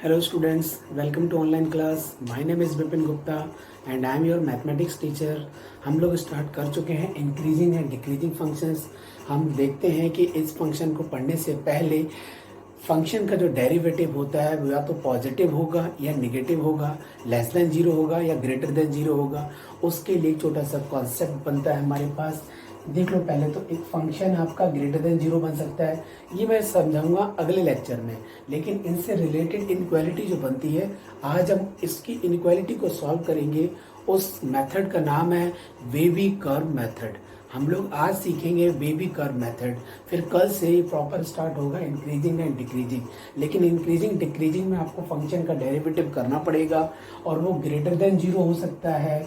Hello students, welcome to online class. My name is Vipin Gupta and I am your mathematics teacher. हम लोग start कर चुके हैं increasing and decreasing functions. हम देखते हैं कि इस फंक्शन को पढ़ने से पहले फंक्शन का जो डेरिवेटिव होता है वो या तो पॉजिटिव होगा या निगेटिव होगा, लेस देन जीरो होगा या ग्रेटर देन जीरो होगा. उसके लिए एक छोटा सा कॉन्सेप्ट बनता है हमारे पास. देख लो पहले तो एक फंक्शन आपका ग्रेटर देन जीरो बन सकता है, ये मैं समझाऊंगा अगले लेक्चर में. लेकिन इनसे रिलेटेड इनक्वालिटी जो बनती है, आज हम इसकी इनक्वालिटी को सॉल्व करेंगे. उस मेथड का नाम है वेबी कर्व मेथड. हम लोग आज सीखेंगे वेबी कर्व मेथड. फिर कल से ही प्रॉपर स्टार्ट होगा इंक्रीजिंग एंड डिक्रीजिंग. लेकिन इंक्रीजिंग डिक्रीजिंग में आपको फंक्शन का डेरिवेटिव करना पड़ेगा और वो ग्रेटर देन जीरो हो सकता है,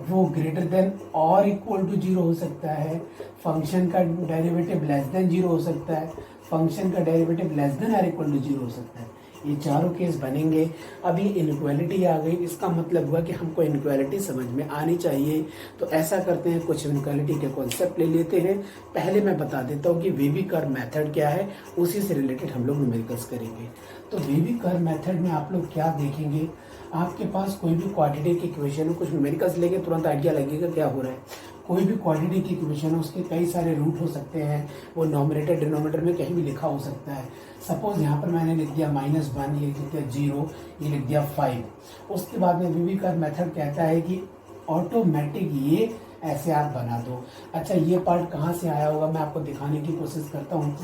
वो ग्रेटर देन और इक्वल टू जीरो हो सकता है, फंक्शन का डेरिवेटिव लेस देन जीरो हो सकता है, फंक्शन का डेरिवेटिव लेस देन और इक्वल टू जीरो हो सकता है. ये चारों केस बनेंगे. अभी इनक्वालिटी आ गई, इसका मतलब हुआ कि हमको इनक्वालिटी समझ में आनी चाहिए. तो ऐसा करते हैं, कुछ इनक्वालिटी के कॉन्सेप्ट ले लेते हैं. पहले मैं बता देता हूँ कि वेबी कर्व मेथड क्या है, उसी से रिलेटेड हम लोग न्यूमेरिकल्स करेंगे. तो वेबी कर्व मेथड में आप लोग क्या देखेंगे, आपके पास कोई भी क्वाड्रेटिक इक्वेशन हो, कुछ न्यूमेरिकल्स लेके तुरंत आइडिया लगेगा क्या हो रहा है. कोई भी क्वाड्रेटिक इक्वेशन हो, उसके कई सारे रूट हो सकते हैं, वो नॉमिनेटर डिनोमिनेटर में कहीं भी लिखा हो सकता है. सपोज यहाँ पर मैंने लिख दिया -1, ये लिख दिया 0, ये लिख दिया 5. उसके बाद में वेबी कर्व मेथड कहता है कि ऑटोमेटिक ये ऐसे आप बना दो. अच्छा, ये पार्ट कहाँ से आया होगा मैं आपको दिखाने की कोशिश करता हूँ.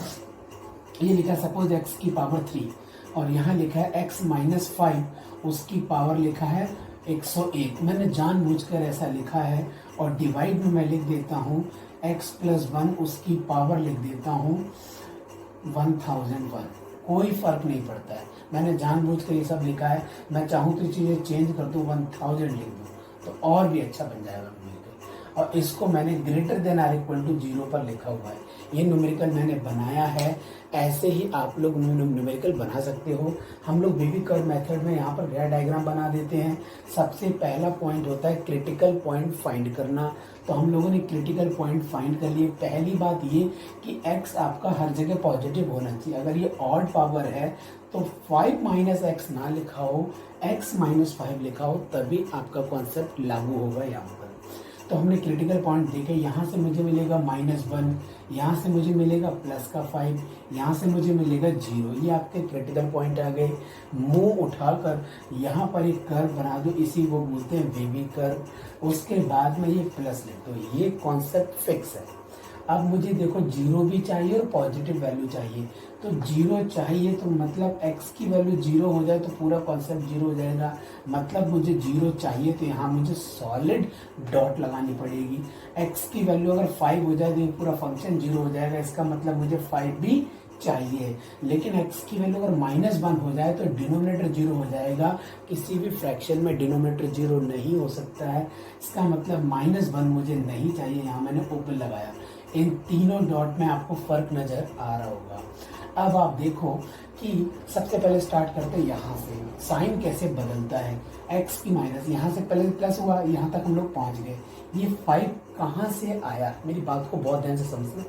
ये लिखा सपोज x की पावर 3 और यहाँ लिखा है x माइनस 5, उसकी पावर लिखा है 101. मैंने जानबूझकर ऐसा लिखा है. और डिवाइड में मैं लिख देता हूँ x प्लस 1, उसकी पावर लिख देता हूँ 1001. कोई फर्क नहीं पड़ता है, मैंने जानबूझकर ये सब लिखा है. मैं चाहूँ तो चीज़ें चेंज कर दूँ, 1000 लिख दूँ तो और भी अच्छा बन जाएगा न्यूमेरिकल. और इसको मैंने greater than or equal to zero पर लिखा हुआ है. ये न्यूमेरिकल मैंने बनाया है. ऐसे ही आप लोग न्यूमेरिकल बना सकते हो. हम लोग वेबी कर्व मेथड में यहाँ पर वेयर डायग्राम बना देते हैं. सबसे पहला पॉइंट होता है क्रिटिकल पॉइंट फाइंड करना. तो हम लोगों ने क्रिटिकल पॉइंट फाइंड कर लिए. पहली बात ये कि x आपका हर जगह पॉजिटिव होना चाहिए. अगर ये ऑड पावर है तो 5 माइनस एक्स ना लिखा हो, x माइनस 5 लिखा हो, तभी आपका कॉन्सेप्ट लागू होगा यहाँ पर. तो हमने क्रिटिकल पॉइंट देखे. यहाँ से मुझे मिलेगा -1, यहाँ से मुझे मिलेगा प्लस का 5, यहाँ से मुझे मिलेगा 0. ये आपके क्रिटिकल पॉइंट आ गए. मुंह उठाकर यहाँ पर एक कर्व बना दो, इसी को बोलते हैं वेबी कर्व. उसके बाद में ये प्लस लिख दो. ये कॉन्सेप्ट फिक्स है. अब मुझे देखो जीरो भी चाहिए और पॉजिटिव वैल्यू चाहिए. तो जीरो चाहिए तो मतलब x की वैल्यू जीरो हो जाए तो पूरा कॉन्सेप्ट जीरो हो जाएगा. मतलब मुझे जीरो चाहिए तो यहाँ मुझे सॉलिड डॉट लगानी पड़ेगी. x की वैल्यू अगर 5 हो जाए तो ये पूरा फंक्शन जीरो हो जाएगा. इसका मतलब मुझे 5 भी चाहिए. लेकिन x की वैल्यू अगर -1 हो जाए तो डिनोमिनेटर जीरो हो जाएगा. किसी भी फ्रैक्शन में डिनोमिनेटर जीरो नहीं हो सकता है. इसका मतलब -1 मुझे नहीं चाहिए. यहाँ मैंने ओपन लगाया. इन तीनों डॉट में आपको फर्क नजर आ रहा होगा. अब आप देखो कि सबसे पहले स्टार्ट करते हैं यहाँ से. साइन कैसे बदलता है, x की माइनस, यहाँ से पहले प्लस हुआ, यहाँ तक हम लोग पहुँच गए. ये 5 कहाँ से आया, मेरी बात को बहुत ध्यान से समझना.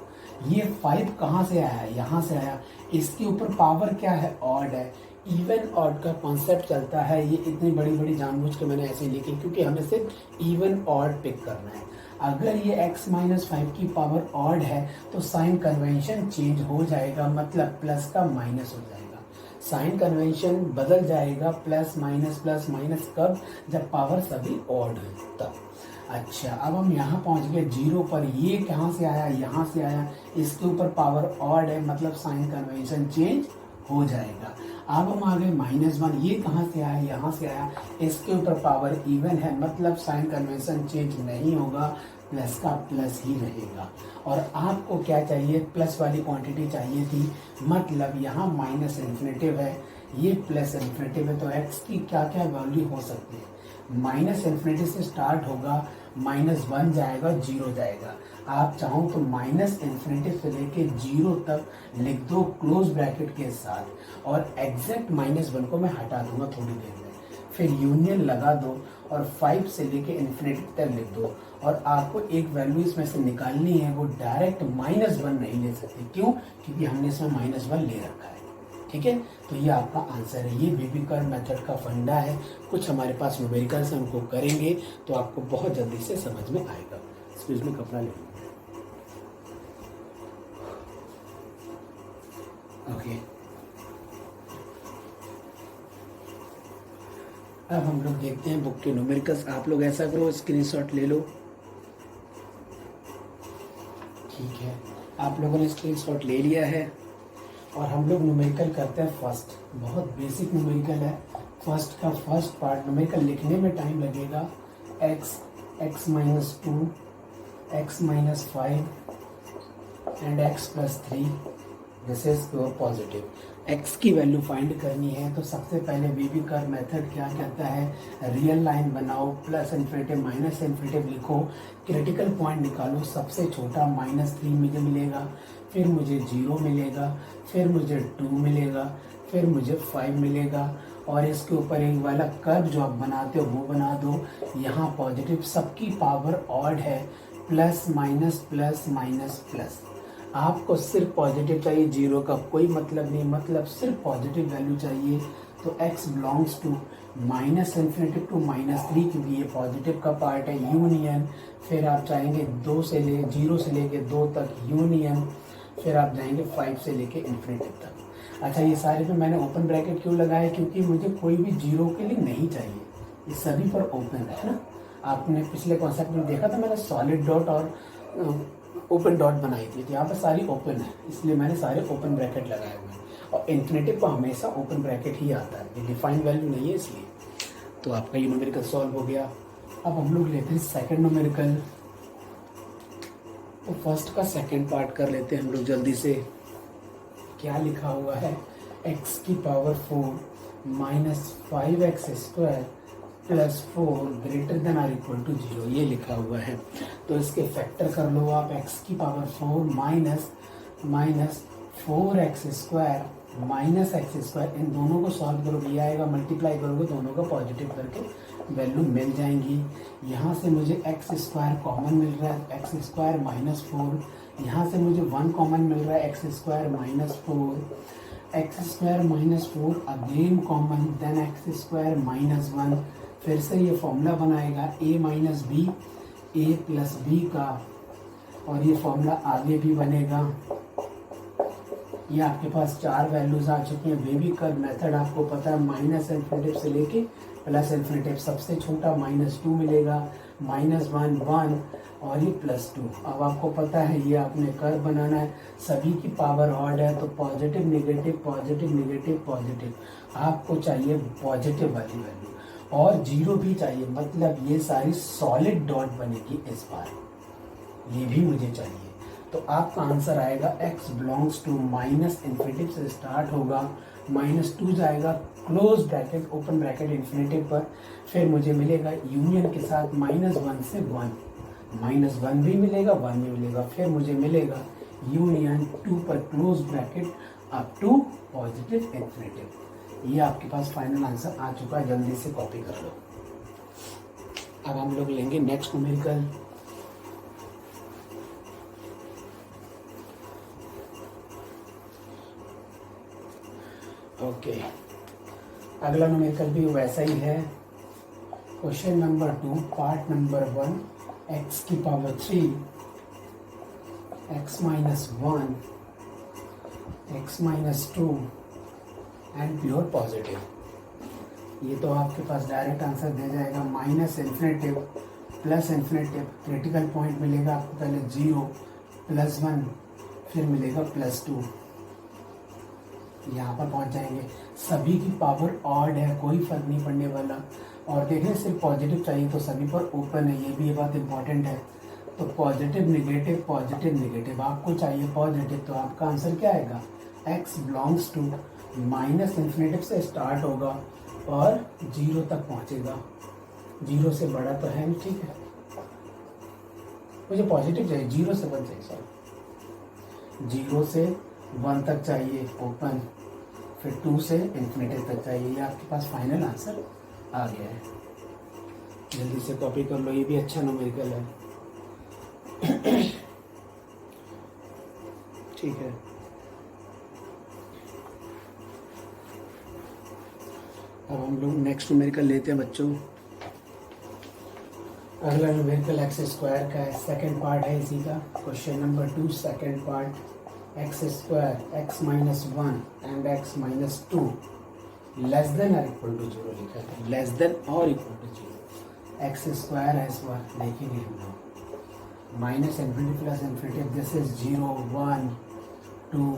ये 5 कहाँ से आया, यहाँ से आया. इसके ऊपर पावर क्या है, ऑड है. इवन ऑड का कॉन्सेप्ट चलता है. ये इतनी बड़ी बड़ी जानबूझ के मैंने ऐसे लिखी क्योंकि हमें सिर्फ इवन ऑड पिक करना है. अगर ये x माइनस 5 की पावर ऑड है तो साइन कन्वेंशन चेंज हो जाएगा, मतलब प्लस का माइनस हो जाएगा. साइन कन्वेंशन बदल जाएगा. प्लस माइनस कब, जब पावर सभी ऑड है तब. अच्छा, अब हम यहाँ पहुँच गए जीरो पर. ये कहाँ से आया, यहाँ से आया. इसके ऊपर पावर ऑड है, मतलब साइन कन्वेंशन चेंज हो जाएगा. अब हम आ गए -1. ये कहाँ से आया, यहाँ से आया. इसके ऊपर पावर इवन है, मतलब साइन कन्वेंशन चेंज नहीं होगा, प्लस का प्लस ही रहेगा. और आपको क्या चाहिए, प्लस वाली क्वांटिटी चाहिए थी. मतलब यहाँ माइनस इन्फिनेटिव है, ये प्लस इन्फिनेटिव है. तो x की क्या क्या वैल्यू हो सकती है. माइनस इन्फिनेटिव से स्टार्ट होगा, -1 जाएगा, 0 जाएगा. आप चाहो तो माइनस इन्फिनेटिव से लेके 0 तक लिख दो क्लोज ब्रैकेट के साथ. और एग्जैक्ट -1 को मैं हटा दूंगा थोड़ी देर में. फिर यूनियन लगा दो और 5 से लेके इन्फिनेटिव तक लिख दो. और आपको एक वैल्यू इसमें से निकालनी है, वो डायरेक्ट -1 नहीं ले सकते. क्यों, क्योंकि हमने इसमें -1 ले रखा है. ठीक है, तो ये आपका आंसर है। ये बेबी कर्व मेथड का फंडा है। कुछ हमारे पास न्यूमेरिकल्स हैं, उनको करेंगे तो आपको बहुत जल्दी से समझ में आएगा। इस बीच में कपड़ा ले लूँगा। ओके, अब हम लोग देखते हैं बुक के न्यूमेरिकल्स। आप लोग ऐसा करो, स्क्रीनशॉट ले लो। ठीक है, आप लोगों ने स्क्रीनशॉट ले लिया है और हम लोग न्यूमेरिकल करते हैं फर्स्ट। बहुत बेसिक न्यूमेरिकल है। फर्स्ट का फर्स्ट पार्ट न्यूमेरिकल लिखने में टाइम लगेगा। x, x-2, x-5 and x+3, this is pure positive. x की वैल्यू फाइंड करनी है तो सबसे पहले बेबी कर्व मेथड क्या कहता है, रियल लाइन बनाओ, प्लस इन्फिनिटिव माइनस इन्फिनिटिव लिखो, क्रिटिकल पॉइंट निकालो। सबसे छोटा -3 मुझे मिलेगा, फिर मुझे 0 मिलेगा, फिर मुझे 2 मिलेगा, फिर मुझे 5 मिलेगा। और इसके ऊपर एक वाला कर्व जो आप बनाते हो वो बना दो। यहाँ पॉजिटिव, सबकी पावर ऑड है, plus minus plus minus plus. आपको सिर्फ पॉजिटिव चाहिए, जीरो का कोई मतलब नहीं, मतलब सिर्फ पॉजिटिव वैल्यू चाहिए। तो x बिलोंग्स टू -∞ टू -3, क्योंकि ये पॉजिटिव का पार्ट है, यूनियन। फिर आप चाहेंगे 0 से लेके 2 तक यूनियन, फिर आप जाएंगे 5 से लेके इन्फिनिटिव तक। अच्छा, ये सारे पे मैंने ओपन ब्रैकेट क्यों लगाया, क्योंकि मुझे कोई भी जीरो के लिए नहीं चाहिए, ये सभी पर ओपन है ना। आपने पिछले कॉन्सेप्ट में देखा था, मैंने सॉलिड डॉट और ओपन डॉट बनाई थी, तो यहाँ पर सारी ओपन है, इसलिए मैंने सारे ओपन ब्रैकेट लगाए हुए हैं। और इन्फिनिटिव को हमेशा ओपन ब्रैकेट ही आता है, ये डिफाइंड वैल्यू नहीं है इसलिए। तो आपका ये न्यूमेरिकल सॉल्व हो गया। अब हम लोग लेते हैं सेकंड न्यूमेरिकल। तो फर्स्ट का सेकंड पार्ट कर लेते हैं हम लोग जल्दी से। क्या लिखा हुआ है, x की power 4 -5x² + 4 greater than or equal to 0, ये लिखा हुआ है। तो इसके फैक्टर कर लो आप। x की पावर 4 -4x² -x², इन दोनों को सॉल्व करोगे, ये आएगा, मल्टीप्लाई करोगे, दोनों का पॉजिटिव करके वैल्यू मिल जाएंगी। यहाँ से मुझे x² कॉमन मिल रहा है, x² -4, यहाँ से मुझे 1 कॉमन मिल रहा है, x² -4, x² -4 again common, then x² -1। फिर से ये फॉर्मूला बनाएगा a minus B, a plus B का, और ये फॉर्मूला आगे भी बनेगा। ये आपके पास 4 वैल्यूज आ चुकी हैं। बेबी कर्व मेथड आपको पता है, -∞ से लेके +∞। सबसे छोटा -2 मिलेगा, -1 1 और ये +2। अब आपको पता है ये आपने कर्व बनाना है, सभी की पावर ऑड है, तो positive negative positive negative positive. आपको चाहिए पॉजिटिव वाली वैल्यू, और 0 भी चाहिए, मतलब ये सारी सॉलिड डॉट बनेगी इस बार, ये भी मुझे चाहिए। तो आपका आंसर आएगा x बिलोंग्स टू -∞ से स्टार्ट होगा, -2 जाएगा close bracket open bracket infinitive पर, फिर मुझे मिलेगा यूनियन के साथ -1 से 1, -1 भी मिलेगा 1 भी मिलेगा, फिर मुझे मिलेगा यूनियन 2 पर close bracket up to positive infinitive. ये आपके पास फाइनल आंसर आ चुका है, जल्दी से कॉपी कर लो। अब हम लोग लेंगे नेक्स्ट न्यूमेरिकल। ओके, अगला न्यूमेरिकल भी वैसा ही है। Question number 2 part number 1, x की power 3 x minus 1 x minus 2 and pure positive. ये तो आपके पास डायरेक्ट आंसर दे जाएगा, -∞ +∞। क्रिटिकल पॉइंट मिलेगा आपको पहले 0 +1, फिर मिलेगा +2, यहाँ पर पहुँच जाएंगे। सभी की पावर ऑड है, कोई फर्क नहीं पड़ने वाला। और देखें सिर्फ पॉजिटिव चाहिए तो सभी पर ओपन है, ये भी ये बात इंपॉर्टेंट है। तो पॉजिटिव नेगेटिव आपको चाहिए पॉजिटिव, तो आपका आंसर क्या आएगा, x बिलोंग्स टू -∞ से स्टार्ट होगा और 0 तक पहुँचेगा। 0 से बड़ा तो है नहीं, ठीक है, मुझे पॉजिटिव चाहिए, 0 से 1 चाहिए, सॉरी 0 से 1 तक चाहिए ओपन, फिर 2 से इन्फिनिटी तक चाहिए। ये आपके पास फाइनल आंसर आ गया है, जल्दी से कॉपी कर लो, ये भी अच्छा न्यूमेरिकल है। ठीक है, अब हम लोग नेक्स्ट न्यूमेरिकल लेते हैं बच्चों। अगला न्यूमेरिकल एक्स स्क्वायर का है, सेकेंड पार्ट है इसी का। Question number 2 second part, x square x minus 1 and x minus 2 less than और इक्वल टू 0 लिखा है, लेस देन और इक्वल टू 0। एक्स स्क्वायर है इस बार देखेंगे हम लोग, minus infinity plus infinity, this is 0 1 2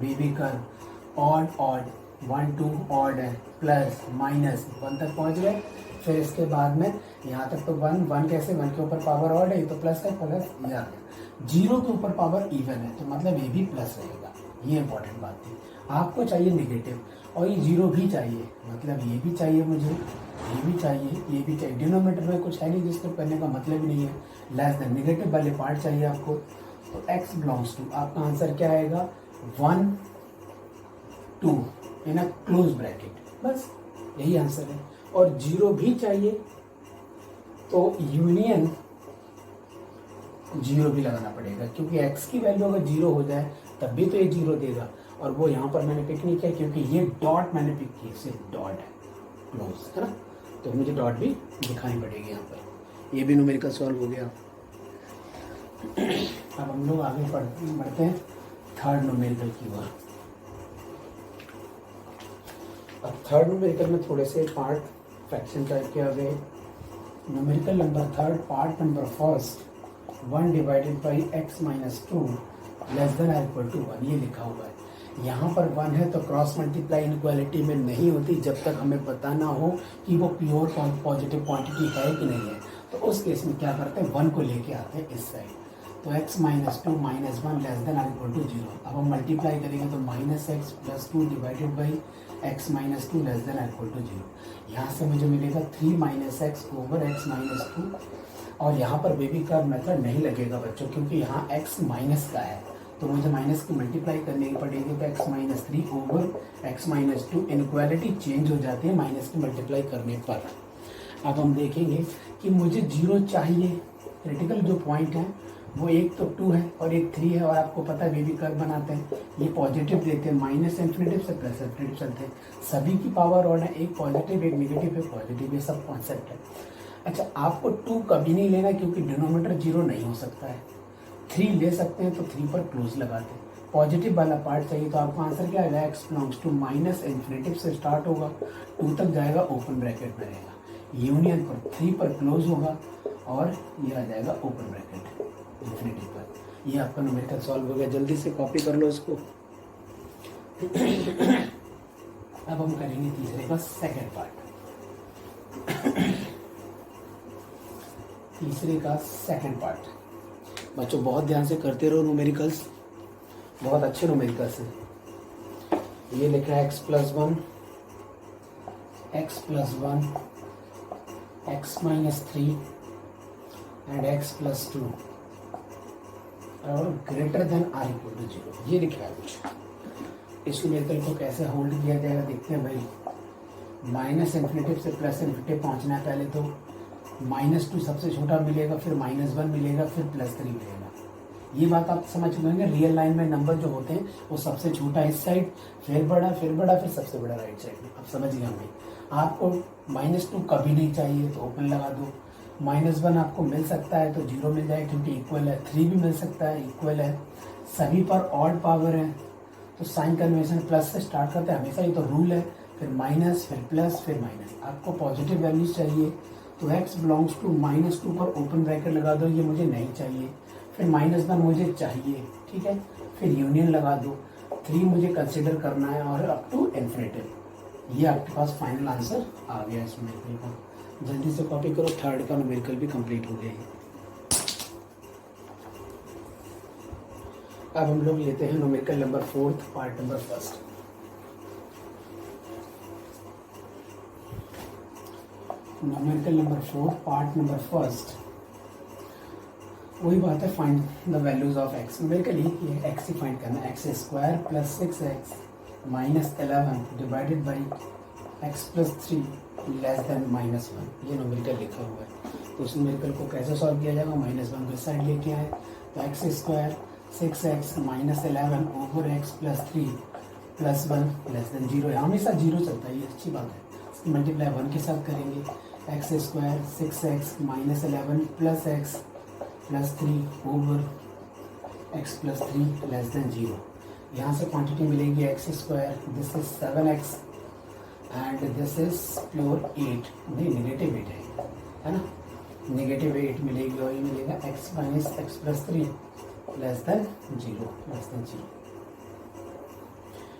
baby curve odd odd 1 2 odd है, प्लस माइनस 1 तक पहुंच गए। फिर इसके बाद में यहाँ तक तो 1 1 कैसे, 1 के ऊपर पावर ऑड है, ये तो प्लस है, प्लस ये आ गया। 0 के ऊपर पावर इवन है, तो मतलब ये भी प्लस रहेगा। ये इंपॉर्टेंट बात थी। आपको चाहिए नेगेटिव और ये 0 भी चाहिए, मतलब ये भी चाहिए मुझे, ये भी चाहिए, ये भी चाहिए। डिनोमीटर में कुछ है नहीं जिसको करने का मतलब ही नहीं है। लेस देन नेगेटिव वाले पार्ट चाहिए आपको। तो x बिलोंग्स टू, आपका आंसर क्या आएगा 1 2 इन अ क्लोज ब्रैकेट, बस यही आंसर है। और 0 भी चाहिए तो यूनियन 0 भी लगाना पड़ेगा, क्योंकि x की वैल्यू अगर 0 हो जाए तब भी तो ये 0 देगा। और वो यहाँ पर मैंने पिक नहीं किया क्योंकि ये डॉट मैंने पिक की, सिर्फ डॉट है, क्लोज है ना, तो मुझे डॉट भी दिखानी पड़ेगी यहाँ पर। ये भी न्यूमेरिकल सॉल्व हो गया। अब हम लोग आगे बढ़ते हैं थर्ड न्यूमेरिकल की ओर। अब थर्ड न्यूमेरिकल में थोड़े से पार्ट फ्रैक्शन टाइप के आ गए। Numerical number third, part number first, 1 divided by x minus 2 less than और इक्वल टू 1, ये लिखा हुआ है। यहाँ पर 1 है तो क्रॉस मल्टीप्लाई इनइक्वालिटी में नहीं होती जब तक हमें पता ना हो कि वो प्योर पॉजिटिव क्वांटिटी है कि नहीं है। तो उस केस में क्या करते हैं, 1 को लेके आते हैं इस साइड। तो x minus 2 minus 1 less than और इक्वल टू 0। अब हम मल्टीप्लाई करेंगे तो minus x plus 2 divided by x minus 2 less than और इक्वल टू 0। यहाँ से मुझे मिलेगा 3 minus x over x minus 2। और यहाँ पर बेबी कर्व मेथड नहीं लगेगा बच्चों, क्योंकि यहाँ x माइनस का है तो मुझे माइनस की मल्टीप्लाई करनी पड़ेगी। तो x minus 3 over x minus 2, inequality change हो जाती है माइनस की मल्टीप्लाई करने पर। अब हम देखेंगे कि मुझे 0 चाहिए। क्रिटिकल जो पॉइंट है वो एक तो 2 है और एक 3 है, और आपको पता है बेबी कर्व बनाते हैं ये पॉजिटिव देते हैं, माइनस इन्फिनिटिव से प्लस इन्फिनिटिव चलते हैं। सभी की पावर ऑड है, एक पॉजिटिव एक नेगेटिव एक पॉजिटिव, ये सब कॉन्सेप्ट है। अच्छा, आपको 2 कभी नहीं लेना क्योंकि डिनोमीटर 0 नहीं हो सकता है। 3 ले सकते हैं तो 3 पर क्लोज लगाते हैं। पॉजिटिव वाला पार्ट चाहिए तो आपका आंसर क्या आएगा, x belongs to minus infinitive से स्टार्ट होगा, 2 तक जाएगा, ओपन ब्रैकेट में रहेगा, यूनियन पर 3 पर क्लोज होगा और ये आ जाएगा ओपन ब्रैकेट इन्फिनिटी पर। ये आपका न्यूमेरिकल सॉल्व हो गया। जल्दी से कॉपी कर लो इसको। अब हम करेंगे तीसरे का सेकेंड पार्ट। तीसरे का सेकेंड पार्ट बच्चों बहुत ध्यान से करते रहो, न्यूमेरिकल्स बहुत अच्छे न्यूमेरिकल्स हैं। ये लिखा है x plus 1 x minus 3 and x plus 2 और greater than or equal to 0, ये लिखा है कुछ। इस न्यूमेरिकल को कैसे होल्ड किया जाएगा देखते हैं भाई। माइनस इन्फिनिटिव से प्लस इन्फिनिटिव पहुंचना है, पहले तो -2 सबसे छोटा मिलेगा, फिर -1 मिलेगा, फिर +3 मिलेगा। ये बात आप समझ लेंगे। रियल लाइन में नंबर जो होते हैं वो सबसे छोटा इस साइड, फिर बड़ा, फिर बड़ा, फिर सबसे बड़ा राइट साइड में। आप समझ गए हमें। आपको -2 कभी नहीं चाहिए तो ओपन लगा दो। -1 आपको मिल सकता है तो 0 मिल जाए क्योंकि इक्वल है। 3 भी मिल सकता है, इक्वल है। सभी पर ऑड पावर है तो साइन कन्वेंशन प्लस से स्टार्ट करते हैं हमेशा, ये तो रूल है। फिर माइनस, फिर प्लस, फिर माइनस। आपको पॉजिटिव वैल्यूज चाहिए तो x बिलोंग्स टू -2 पर ओपन ब्रैकेट लगा दो, ये मुझे नहीं चाहिए। फिर -1 मुझे चाहिए, ठीक है, फिर यूनियन लगा दो। 3 मुझे कंसिडर करना है और अप टू इन्फिनिटिव। ये आपके पास फाइनल आंसर आ गया इस न्यूमेरिकल का। जल्दी से कॉपी करो, थर्ड का न्यूमेरिकल भी कंप्लीट हो गया है। अब हम लोग लेते हैं numerical number 4, part number 1। Numerical number 4, part number 1। वही बात है, find the values of x। Numerically ये x ही फाइंड करना है। x square plus 6x minus 11 divided by x plus 3 less than -1, ये न्यूमेरिकल लिखा हुआ है। तो उस न्यूमेरिकल को कैसे सॉल्व किया जाएगा, -1 को इस साइड लेके आए तो x square 6x minus 11 over x plus 3 +1 less than 0 है, हमेशा 0 चलता है, ये अच्छी बात है। इसकी मल्टीप्लाई 1 के साथ करेंगे, x square 6x minus 11 plus x plus 3 over x plus 3 less than 0। यहाँ से क्वांटिटी मिलेगी x square, this is 7x and this is pure 8, नहीं नेगेटिव 8 है ना, नेगेटिव 8 मिलेगी और ये मिलेगा x minus x plus 3 less than 0।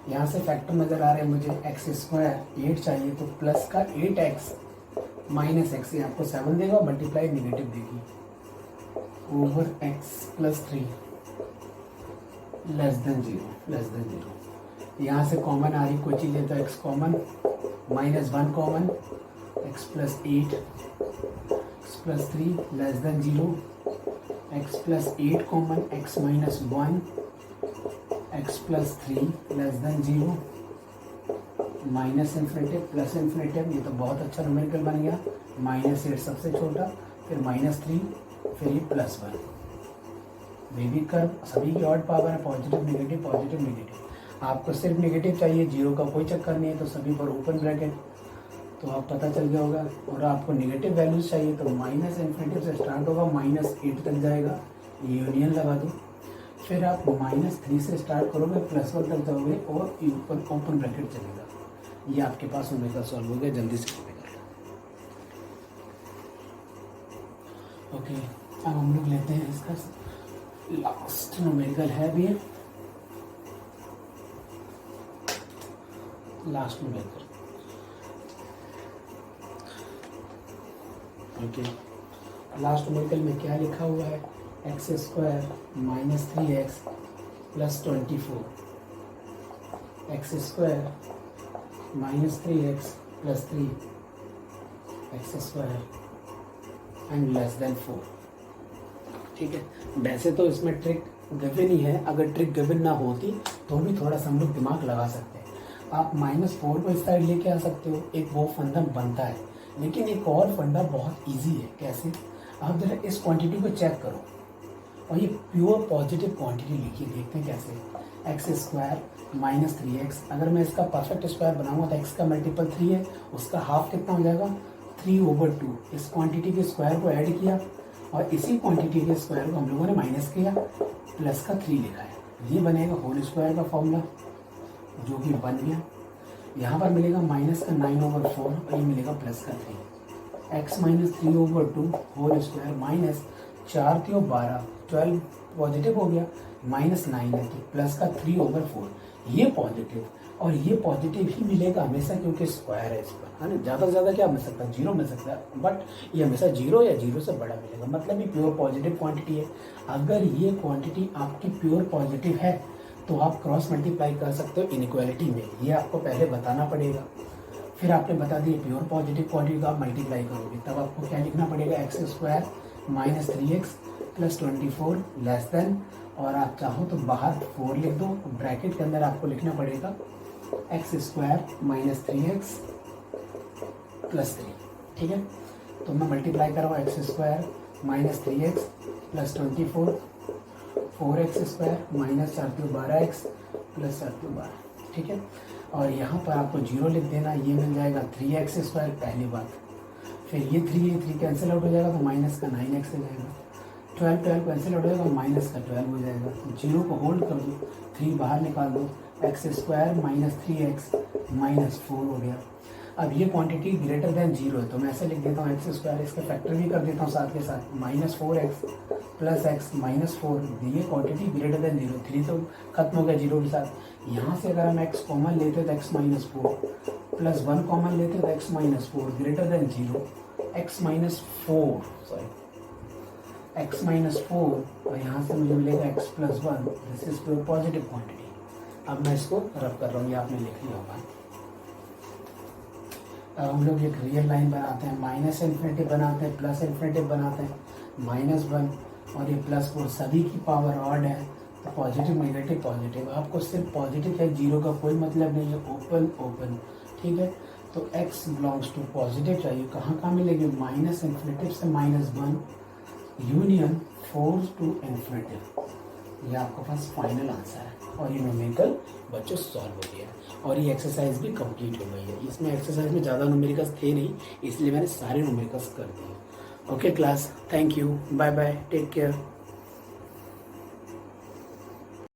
यहाँ से फैक्टर नजर आ रहे हैं मुझे, एक्स स्क्वायर 8 चाहिए तो प्लस का 8x माइनस एक्स, ये आपको 7 देगा, मल्टीप्लाई नेगेटिव देगी over x plus 3 less than 0। यहाँ से कॉमन आ रही कोई चीज़ है तो x common, minus 1 common, x plus 8 x plus 3 less than 0, x plus 8 common, x minus 1 x plus 3 less than 0, minus infinitive plus infinitive, ये तो बहुत अच्छा न्यूमेरिकल बन गया, -8 सबसे छोटा, फिर -3, फिर ये +1। बेबी कर्व सभी की ऑड पावर है, पॉजिटिव नेगेटिव पॉजिटिव नेगेटिव। आपको सिर्फ नेगेटिव चाहिए, 0 का कोई चक्कर नहीं है, तो सभी पर ओपन ब्रैकेट, तो आप पता चल गया होगा। और आपको नेगेटिव वैल्यूज चाहिए तो माइनस इन्फिनिटिव से स्टार्ट होगा, -8 तक जाएगा, ये यूनियन लगा दो, फिर आप -3 से स्टार्ट करोगे, +1 तक जाओगे और ओपन ब्रैकेट चलेगा। ये आपके पास न्यूमेरिकल सॉल्व हो गया, जल्दी से कर ओके। अब हम लोग लेते हैं इसका लास्ट न्यूमेरिकल है भी, last numerical okay. Last numerical में क्या लिखा हुआ है, x square minus 3x plus 24, x square minus 3x plus 3 x square and less than 4। ठीक है, वैसे तो इसमें ट्रिक गिवन ही है, अगर ट्रिक गिवन ना होती तो भी थोड़ा सा हम लोग दिमाग लगा सकते हैं। आप -4 को इस साइड लेके आ सकते हो, एक वो फंडा बनता है, लेकिन एक और फंडा बहुत इजी है। कैसे, आप जरा इस क्वांटिटी को चेक करो और ये प्योर पॉजिटिव क्वांटिटी लिखिए, देखते हैं कैसे। एक्स स्क्वायर माइनस 3x, अगर मैं इसका परफेक्ट स्क्वायर बनाऊंगा तो एक्स का मल्टीपल 3 है, उसका हाफ कितना हो जाएगा 3/2। इस क्वांटिटी के स्क्वायर को ऐड किया और इसी क्वांटिटी के स्क्वायर को हम लोगों ने माइनस किया, प्लस का 3 लिखा है, ये बनेगा होल स्क्वायर का फॉर्मूला जो कि बन गया। यहाँ पर मिलेगा माइनस का 9/4 और ये मिलेगा प्लस का 3, x minus 3/2 whole square, minus 4 3 12 12 positive हो गया, -9 है तो प्लस का 3/4, ये पॉजिटिव और ये पॉजिटिव ही मिलेगा हमेशा क्योंकि स्क्वायर है इस पर, है ना। ज़्यादा से ज़्यादा क्या मिल सकता है, 0 मिल सकता है, बट ये हमेशा 0 या 0 से बड़ा मिलेगा, मतलब ये प्योर पॉजिटिव क्वांटिटी है। अगर ये क्वांटिटी आपकी प्योर पॉजिटिव है तो आप क्रॉस मल्टीप्लाई कर सकते हो इनइक्वालिटी में, ये आपको पहले बताना पड़ेगा। फिर आपने बता दिया प्योर पॉजिटिव क्वांटिटी को आप मल्टीप्लाई करोगे, तब आपको क्या लिखना पड़ेगा, x square minus 3x plus 24 less than, और आप चाहो तो बाहर 4 लिख दो, ब्रैकेट के अंदर आपको लिखना पड़ेगा x square minus 3x plus 3। ठीक है, तो मैं मल्टीप्लाई कर रहा हूँ, x square minus 3x plus 24, 4x square minus 4 3 12x plus 4 3 12। ठीक है, और यहाँ पर आपको 0 लिख देना, ये मिल जाएगा 3x स्क्वायर पहली बात, फिर ये 3 कैंसिल आउट हो जाएगा तो माइनस का 9x हो जाएगा, 12 कैंसिल आउट हो जाएगा, माइनस का 12 हो जाएगा, 0 को होल्ड कर दो, 3 बाहर निकाल दो, x square minus 3x minus 4 हो गया। अब ये क्वांटिटी ग्रेटर देन 0 है तो मैं ऐसे लिख देता हूँ एक्स स्क्वायर, इसका फैक्टर भी कर देता हूँ साथ के साथ, -4x प्लस एक्स माइनस 4, ये क्वांटिटी ग्रेटर देन 0, 3 तो खत्म हो गया 0 के साथ। यहाँ से अगर हम x कॉमन लेते तो x माइनस 4 प्लस 1 कॉमन लेते तो x minus 4 greater then 0, x minus 4 sorry x minus 4, और यहाँ से मुझे मिलेगा x plus 1, this is pure positive quantity. अब मैं इसको रब कर रहा हूँ, ये आपने लिख लिया होगा। अब हम लोग एक रियल लाइन बनाते हैं, माइनस इन्फिनिटी बनाते हैं, प्लस इन्फिनिटी बनाते हैं, -1 और ये +4 सभी की पावर ऑड है तो पॉजिटिव नेगेटिव पॉजिटिव, आपको सिर्फ पॉजिटिव है, 0 का कोई मतलब नहीं है, ओपन ओपन। ठीक है, तो x बिलोंग्स टू पॉजिटिव चाहिए, कहाँ मिलेगी, माइनस इन्फिनिटिव से -1 यूनियन 4 to इन्फिनिटिव, ये आपके पास फाइनल आंसर है। और ये न्यूमेरिकल बच्चों सॉल्व हो गया और ये एक्सरसाइज भी कंप्लीट हो गई है। इसमें एक्सरसाइज में ज़्यादा न्यूमेरिकल्स थे नहीं, इसलिए मैंने सारे न्यूमेरिकल्स कर दिए। Okay class, thank you, bye bye, take care.